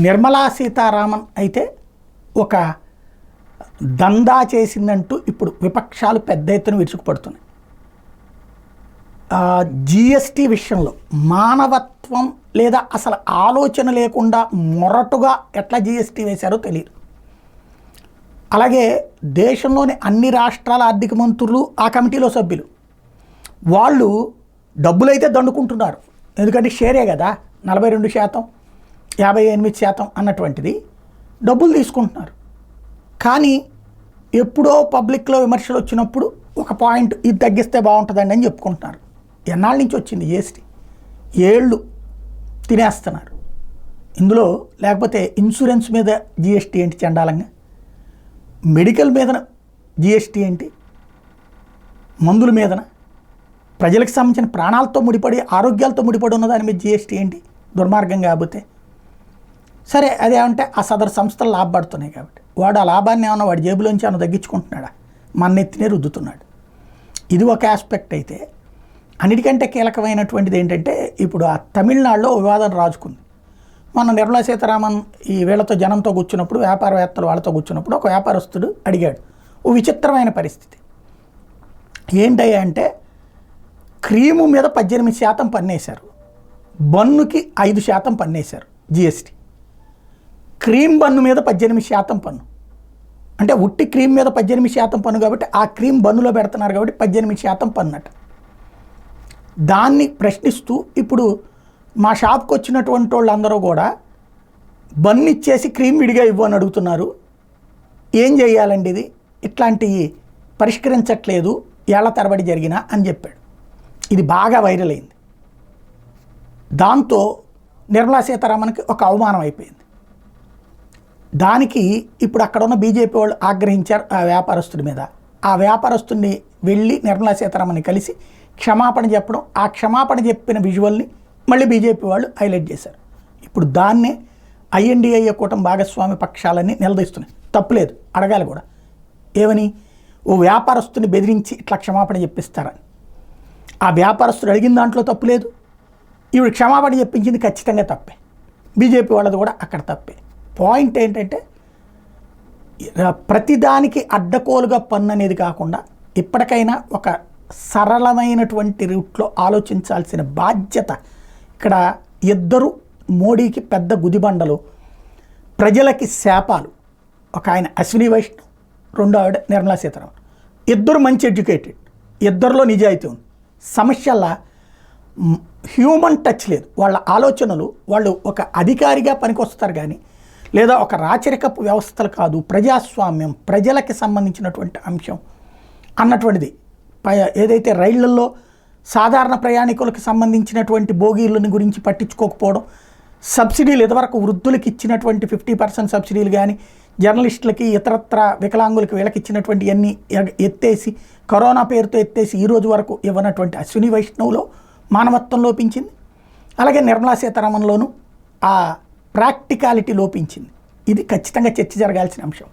నిర్మలా సీతారామన్ అయితే ఒక దందా చేసిందంటూ ఇప్పుడు విపక్షాలు పెద్ద ఎత్తున విరుచుకుపడుతున్నాయి. జిఎస్టీ విషయంలో మానవత్వం లేదా అసలు ఆలోచన లేకుండా మొరటుగా ఎట్లా జిఎస్టీ వేశారో తెలియదు. అలాగే దేశంలోని అన్ని రాష్ట్రాల ఆర్థిక మంత్రులు ఆ కమిటీలో సభ్యులు వాళ్ళు డబ్బులైతే దండుకుంటున్నారు. ఎందుకంటే షేరే కదా, 42%, 58% అన్నటువంటిది డబ్బులు తీసుకుంటున్నారు. కానీ ఎప్పుడో పబ్లిక్లో విమర్శలు వచ్చినప్పుడు ఒక పాయింట్ ఇది తగ్గిస్తే బాగుంటుందండి అని చెప్పుకుంటున్నారు. ఎన్నాళ్ళ నుంచి వచ్చింది జిఎస్టీ? ఏళ్ళు తినేస్తున్నారు ఇందులో. లేకపోతే ఇన్సూరెన్స్ మీద జిఎస్టీ ఏంటి చండాలంగా, మెడికల్ మీద జిఎస్టీ ఏంటి, మందుల మీదన, ప్రజలకు సంబంధించిన ప్రాణాలతో ముడిపడి ఆరోగ్యాలతో ముడిపడి ఉన్న దాని మీద జిఎస్టీ ఏంటి దుర్మార్గం. కాకపోతే సరే అదేమంటే ఆ సదరు సంస్థలు లాభపడుతున్నాయి కాబట్టి వాడు ఆ లాభాన్ని ఏమన్నా వాడి జేబులోంచి ఏమన్నా తగ్గించుకుంటున్నాడా, మన ఎత్తినే రుద్దుతున్నాడు. ఇది ఒక ఆస్పెక్ట్. అయితే అన్నిటికంటే కీలకమైనటువంటిది ఏంటంటే ఇప్పుడు ఆ తమిళనాడులో వివాదం రాజుకుంది. మొన్న నిర్మలా సీతారామన్ ఈ వీళ్ళతో జనంతో కూర్చున్నప్పుడు, వ్యాపారవేత్తలు వాళ్ళతో కూర్చున్నప్పుడు ఒక వ్యాపారస్తుడు అడిగాడు ఓ విచిత్రమైన పరిస్థితి. ఏంటయ్యా అంటే క్రీము మీద 18% పన్నేశారు, బన్నుకి 5% పన్నేశారు జిఎస్టీ. క్రీమ్ బన్ను మీద 18% పన్ను, అంటే ఉట్టి క్రీమ్ మీద 18% పన్ను కాబట్టి ఆ క్రీమ్ బన్నులో పెడుతున్నారు కాబట్టి 18% పన్ను అట. దాన్ని ప్రశ్నిస్తూ ఇప్పుడు మా షాప్కి వచ్చినటువంటి వాళ్ళందరూ కూడా బన్ను ఇచ్చేసి క్రీమ్ విడిగా ఇవ్వని అడుగుతున్నారు. ఏం చేయాలండి ఇది, ఇట్లాంటివి పరిష్కరించట్లేదు ఏళ్ల తరబడి జరిగినా అని చెప్పాడు. ఇది బాగా వైరల్ అయింది. దాంతో నిర్మలా సీతారామన్కి ఒక అవమానం అయిపోయింది. దానికి ఇప్పుడు అక్కడ ఉన్న బీజేపీ వాళ్ళు ఆగ్రహించారు ఆ వ్యాపారస్తుడి మీద. ఆ వ్యాపారస్తుడిని వెళ్ళి నిర్మలా సీతారామన్ని కలిసి క్షమాపణ చెప్పడం, ఆ క్షమాపణ చెప్పిన విజువల్ని మళ్ళీ బీజేపీ వాళ్ళు హైలైట్ చేశారు. ఇప్పుడు దాన్నే ఐఎన్డిఏ కూటమి భాగస్వామి పక్షాలన్నీ నిలదీస్తున్నాయి. తప్పులేదు, అడగాలి కూడా. ఏమని, ఓ వ్యాపారస్తుని బెదిరించి ఇట్లా క్షమాపణ చెప్పిస్తారని. ఆ వ్యాపారస్తుడు అడిగిన దాంట్లో తప్పు లేదు, ఈవిడ క్షమాపణ చెప్పించింది ఖచ్చితంగా తప్పే. బీజేపీ వాళ్ళది కూడా అక్కడ తప్పే. పాయింట్ ఏంటంటే ప్రతిదానికి అడ్డకోలుగా పన్ను అనేది కాకుండా ఇప్పటికైనా ఒక సరళమైనటువంటి రూట్లో ఆలోచించాల్సిన బాధ్యత ఇక్కడ. ఇద్దరు మోడీకి పెద్ద గుదిబండలు, ప్రజలకి శాపాలు. ఒక ఆయన అశ్విని వైష్ణవ్, రెండో ఆవిడ నిర్మలా సీతారామన్. ఇద్దరు మంచి ఎడ్యుకేటెడ్, ఇద్దరిలో నిజాయితీ ఉంది. సమస్యల్లా హ్యూమన్ టచ్ లేదు వాళ్ళ ఆలోచనలు. వాళ్ళు ఒక అధికారిగా పనికొస్తారు కానీ లేదా ఒక రాచరికపు వ్యవస్థలు కాదు, ప్రజాస్వామ్యం ప్రజలకి సంబంధించినటువంటి అంశం అన్నటువంటిది. ఏదైతే రైళ్లలో సాధారణ ప్రయాణికులకు సంబంధించినటువంటి బోగీలని గురించి పట్టించుకోకపోవడం, సబ్సిడీలు ఇదివరకు వృద్ధులకి ఇచ్చినటువంటి 50% సబ్సిడీలు కానీ జర్నలిస్టులకి ఇతరత్ర వికలాంగులకి వీళ్ళకి ఇచ్చినటువంటి అన్నీ ఎత్తేసి కరోనా పేరుతో ఎత్తేసి ఈరోజు వరకు ఇవ్వనటువంటి అశ్విని వైష్ణవ్లో మానవత్వం లోపించింది. అలాగే నిర్మలా సీతారామన్లోనూ ఆ ప్రాక్టికాలిటీ లోపించింది. ఇది ఖచ్చితంగా చర్చ జరగాల్సిన అంశం.